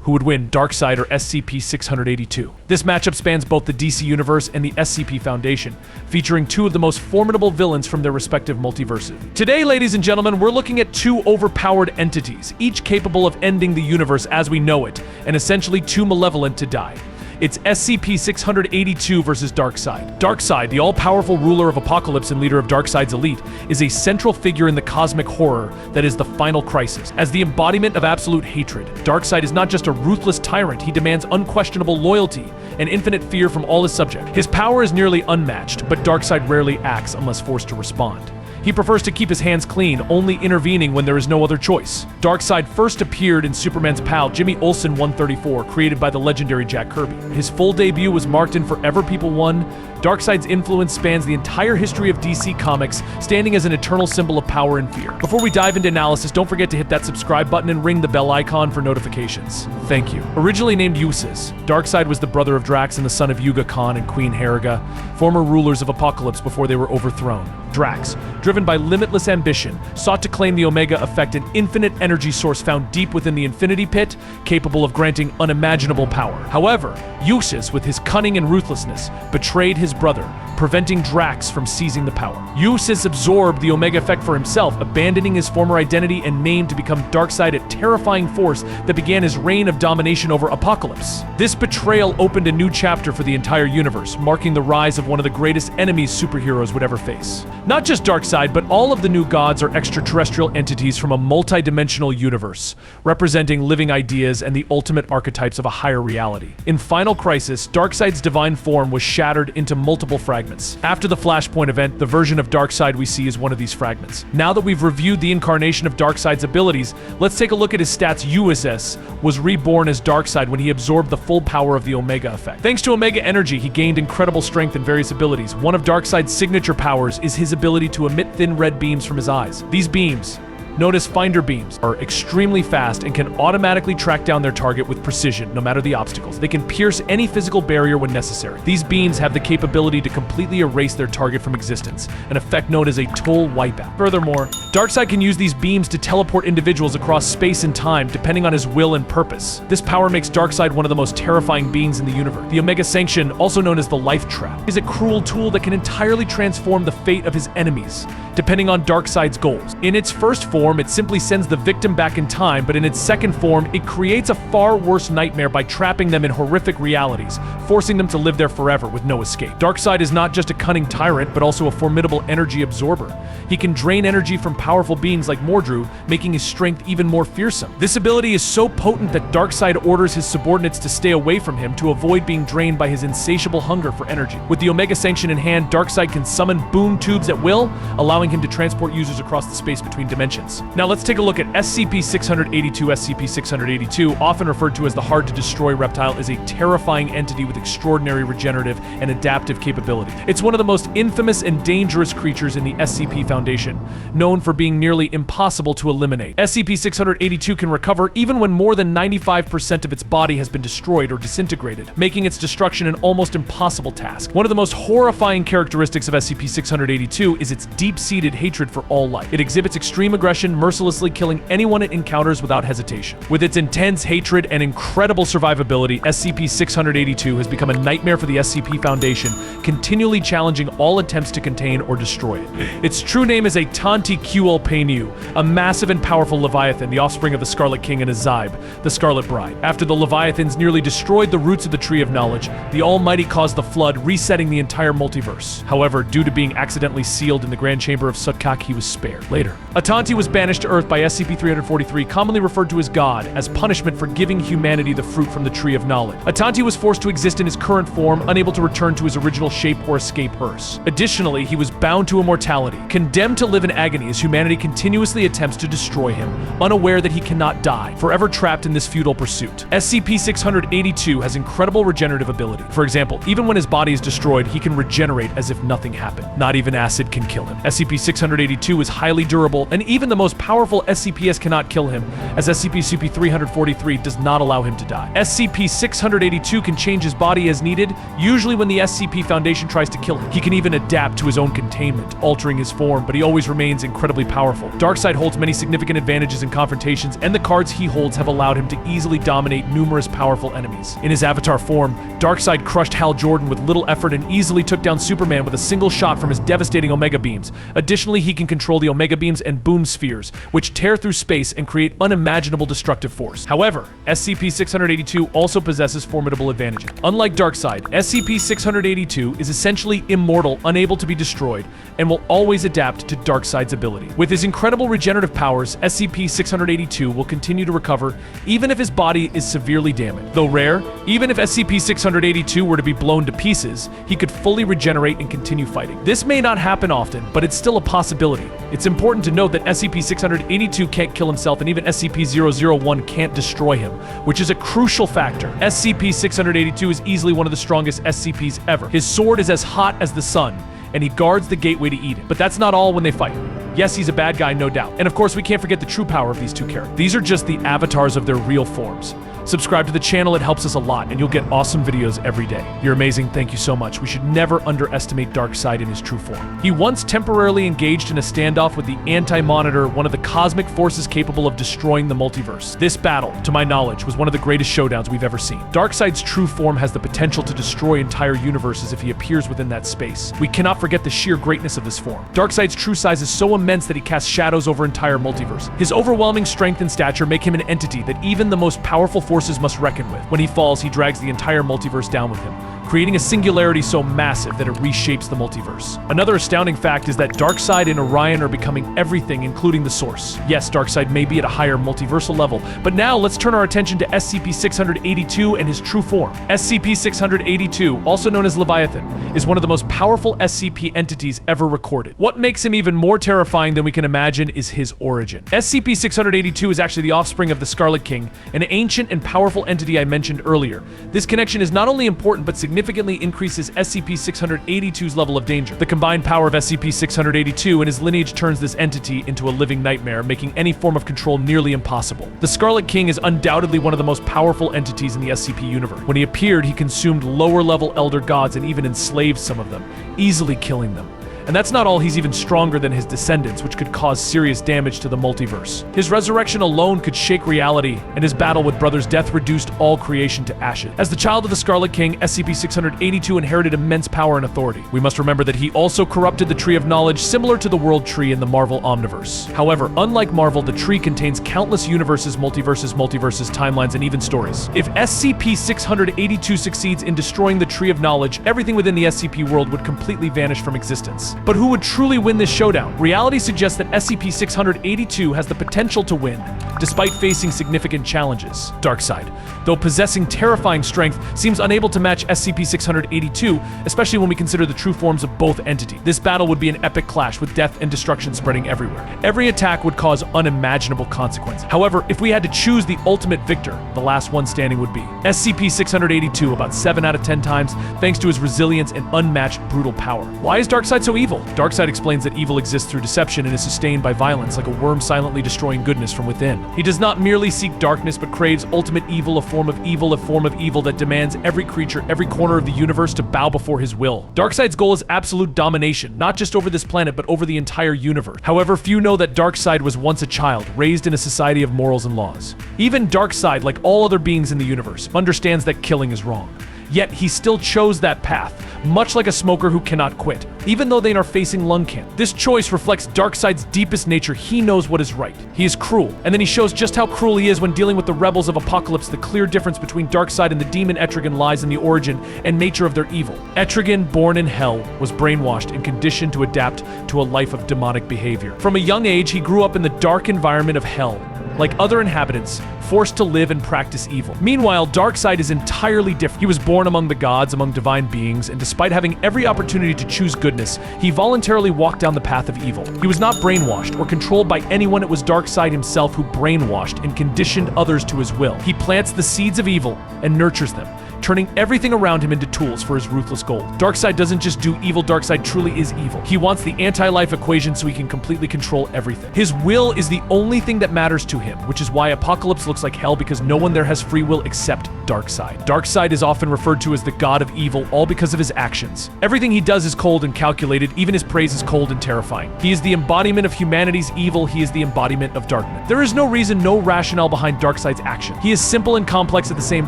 Who would win, Darkseid or SCP-682? This matchup spans both the DC Universe and the SCP Foundation, featuring two of the most formidable villains from their respective multiverses. Today, ladies and gentlemen, we're looking at two overpowered entities, each capable of ending the universe as we know it, and essentially too malevolent to die. It's SCP-682 versus Darkseid. Darkseid, the all-powerful ruler of Apokolips and leader of Darkseid's elite, is a central figure in the cosmic horror that is the final crisis. As the embodiment of absolute hatred, Darkseid is not just a ruthless tyrant, he demands unquestionable loyalty and infinite fear from all his subjects. His power is nearly unmatched, but Darkseid rarely acts unless forced to respond. He prefers to keep his hands clean, only intervening when there is no other choice. Darkseid first appeared in Superman's pal, Jimmy Olsen 134, created by the legendary Jack Kirby. His full debut was marked in Forever People 1. Darkseid's influence spans the entire history of DC Comics, standing as an eternal symbol of power and fear. Before we dive into analysis, don't forget to hit that subscribe button and ring the bell icon for notifications. Thank you. Originally named Ulysses, Darkseid was the brother of Drax and the son of Yuga Khan and Queen Heriga, former rulers of Apokolips before they were overthrown. Drax, driven by limitless ambition, sought to claim the Omega Effect, an infinite energy source found deep within the Infinity Pit, capable of granting unimaginable power. However, Ulysses, with his cunning and ruthlessness, betrayed his brother, preventing Drax from seizing the power. Ulysses absorbed the Omega Effect for himself, abandoning his former identity and name to become Darkseid, a terrifying force that began his reign of domination over Apokolips. This betrayal opened a new chapter for the entire universe, marking the rise of one of the greatest enemies superheroes would ever face. Not just Darkseid, but all of the new gods are extraterrestrial entities from a multi-dimensional universe, representing living ideas and the ultimate archetypes of a higher reality. In Final Crisis, Darkseid's divine form was shattered into multiple fragments. After the Flashpoint event, the version of Darkseid we see is one of these fragments. Now that we've reviewed the incarnation of Darkseid's abilities, let's take a look at his stats. Ulysses was reborn as Darkseid when he absorbed the full power of the Omega Effect. Thanks to Omega Energy, he gained incredible strength and various abilities. One of Darkseid's signature powers is his ability to emit thin red beams from his eyes. These beams, known as finder beams, are extremely fast and can automatically track down their target with precision, no matter the obstacles. They can pierce any physical barrier when necessary. These beams have the capability to completely erase their target from existence, an effect known as a total wipeout. Furthermore, Darkseid can use these beams to teleport individuals across space and time, depending on his will and purpose. This power makes Darkseid one of the most terrifying beings in the universe. The Omega Sanction, also known as the Life Trap, is a cruel tool that can entirely transform the fate of his enemies, depending on Darkseid's goals. In its first form, it simply sends the victim back in time, but in its second form, it creates a far worse nightmare by trapping them in horrific realities, forcing them to live there forever with no escape. Darkseid is not just a cunning tyrant, but also a formidable energy absorber. He can drain energy from powerful beings like Mordru, making his strength even more fearsome. This ability is so potent that Darkseid orders his subordinates to stay away from him to avoid being drained by his insatiable hunger for energy. With the Omega Sanction in hand, Darkseid can summon boom tubes at will, allowing him to transport users across the space between dimensions. Now let's take a look at SCP-682. SCP-682, often referred to as the hard-to-destroy reptile, is a terrifying entity with extraordinary regenerative and adaptive capability. It's one of the most infamous and dangerous creatures in the SCP Foundation, known for being nearly impossible to eliminate. SCP-682 can recover even when more than 95% of its body has been destroyed or disintegrated, making its destruction an almost impossible task. One of the most horrifying characteristics of SCP-682 is its deep-seated hatred for all life. It exhibits extreme aggression, mercilessly killing anyone it encounters without hesitation. With its intense hatred and incredible survivability, SCP-682 has become a nightmare for the SCP Foundation, continually challenging all attempts to contain or destroy it. Its true name is a Tanti-Qul-Penu, a massive and powerful Leviathan, the offspring of the Scarlet King and Azib, the Scarlet Bride. After the Leviathans nearly destroyed the roots of the Tree of Knowledge, the Almighty caused the Flood, resetting the entire multiverse. However, due to being accidentally sealed in the Grand Chamber of Sutkak, he was spared. Later, Atanti was banished to Earth by SCP-343, commonly referred to as God, as punishment for giving humanity the fruit from the Tree of Knowledge. Atanti was forced to exist in his current form, unable to return to his original shape or escape Earth. Additionally, he was bound to immortality, condemned to live in agony as humanity continuously attempts to destroy him, unaware that he cannot die, forever trapped in this futile pursuit. SCP-682 has incredible regenerative ability. For example, even when his body is destroyed, he can regenerate as if nothing happened. Not even acid can kill him. SCP-682 is highly durable, and even the most powerful SCPs cannot kill him, as SCP-343 does not allow him to die. SCP-682 can change his body as needed, usually when the SCP Foundation tries to kill him. He can even adapt to his own containment, altering his form, but he always remains incredibly powerful. Darkseid holds many significant advantages in confrontations, and the cards he holds have allowed him to easily dominate numerous powerful enemies. In his avatar form, Darkseid crushed Hal Jordan with little effort and easily took down Superman with a single shot from his devastating Omega Beams. Additionally, he can control the Omega Beams and Boom Spheres, which tear through space and create unimaginable destructive force. However, SCP-682 also possesses formidable advantages. Unlike Darkseid, SCP-682 is essentially immortal, unable to be destroyed, and will always adapt to Darkseid's ability. With his incredible regenerative powers, SCP-682 will continue to recover even if his body is severely damaged. Though rare, even if SCP-682 were to be blown to pieces, he could fully regenerate and continue fighting. This may not happen often, but it's still a possibility. It's important to note that SCP-682 can't kill himself, and even SCP-001 can't destroy him, which is a crucial factor. SCP-682 is easily one of the strongest SCPs ever. His sword is as hot as the sun, and he guards the gateway to Eden. But that's not all when they fight. Yes, he's a bad guy, no doubt. And of course, we can't forget the true power of these two characters. These are just the avatars of their real forms. Subscribe to the channel, it helps us a lot, and you'll get awesome videos every day. You're amazing, thank you so much. We should never underestimate Darkseid in his true form. He once temporarily engaged in a standoff with the Anti-Monitor, one of the cosmic forces capable of destroying the multiverse. This battle, to my knowledge, was one of the greatest showdowns we've ever seen. Darkseid's true form has the potential to destroy entire universes if he appears within that space. We cannot forget the sheer greatness of this form. Darkseid's true size is so immense that he casts shadows over entire multiverse. His overwhelming strength and stature make him an entity that even the most powerful forces must reckon with. When he falls, he drags the entire multiverse down with him, creating a singularity so massive that it reshapes the multiverse. Another astounding fact is that Darkseid and Orion are becoming everything, including the Source. Yes, Darkseid may be at a higher multiversal level, but now let's turn our attention to SCP-682 and his true form. SCP-682, also known as Leviathan, is one of the most powerful SCP entities ever recorded. What makes him even more terrifying than we can imagine is his origin. SCP-682 is actually the offspring of the Scarlet King, an ancient and powerful entity I mentioned earlier. This connection is not only important, but significantly increases SCP-682's level of danger. The combined power of SCP-682 and his lineage turns this entity into a living nightmare, making any form of control nearly impossible. The Scarlet King is undoubtedly one of the most powerful entities in the SCP universe. When he appeared, he consumed lower-level Elder Gods and even enslaved some of them, easily killing them. And that's not all, he's even stronger than his descendants, which could cause serious damage to the multiverse. His resurrection alone could shake reality, and his battle with Brother's death reduced all creation to ashes. As the child of the Scarlet King, SCP-682 inherited immense power and authority. We must remember that he also corrupted the Tree of Knowledge, similar to the World Tree in the Marvel Omniverse. However, unlike Marvel, the tree contains countless universes, multiverses, timelines, and even stories. If SCP-682 succeeds in destroying the Tree of Knowledge, everything within the SCP world would completely vanish from existence. But who would truly win this showdown? Reality suggests that SCP-682 has the potential to win, despite facing significant challenges. Darkseid, though possessing terrifying strength, seems unable to match SCP-682, especially when we consider the true forms of both entities. This battle would be an epic clash, with death and destruction spreading everywhere. Every attack would cause unimaginable consequences. However, if we had to choose the ultimate victor, the last one standing would be SCP-682 about 7 out of 10 times, thanks to his resilience and unmatched brutal power. Why is Darkseid so evil? Darkseid explains that evil exists through deception and is sustained by violence, like a worm silently destroying goodness from within. He does not merely seek darkness, but craves ultimate evil, a form of evil that demands every creature, every corner of the universe to bow before his will. Darkseid's goal is absolute domination, not just over this planet, but over the entire universe. However, few know that Darkseid was once a child, raised in a society of morals and laws. Even Darkseid, like all other beings in the universe, understands that killing is wrong. Yet he still chose that path, much like a smoker who cannot quit, even though they are facing lung cancer. This choice reflects Darkseid's deepest nature. He knows what is right. He is cruel, and then he shows just how cruel he is when dealing with the rebels of Apokolips. The clear difference between Darkseid and the demon Etrigan lies in the origin and nature of their evil. Etrigan, born in hell, was brainwashed and conditioned to adapt to a life of demonic behavior. From a young age, he grew up in the dark environment of hell, like other inhabitants, forced to live and practice evil. Meanwhile, Darkseid is entirely different. He was born among the gods, among divine beings, and despite having every opportunity to choose goodness, he voluntarily walked down the path of evil. He was not brainwashed or controlled by anyone. It was Darkseid himself who brainwashed and conditioned others to his will. He plants the seeds of evil and nurtures them, turning everything around him into tools for his ruthless goal. Darkseid doesn't just do evil, Darkseid truly is evil. He wants the anti-life equation so he can completely control everything. His will is the only thing that matters to him, which is why Apokolips looks like hell, because no one there has free will except Darkseid. Darkseid is often referred to as the god of evil, all because of his actions. Everything he does is cold and calculated, even his praise is cold and terrifying. He is the embodiment of humanity's evil, he is the embodiment of darkness. There is no reason, no rationale behind Darkseid's action. He is simple and complex at the same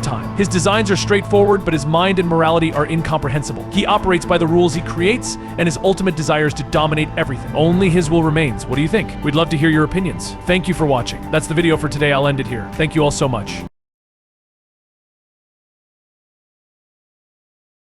time. His designs are straightforward, but his mind and morality are incomprehensible. He operates by the rules he creates, and his ultimate desire is to dominate everything. Only his will remains. What do you think? We'd love to hear your opinions. Thank you for watching. That's the video for today. I'll end it here. Thank you all so much.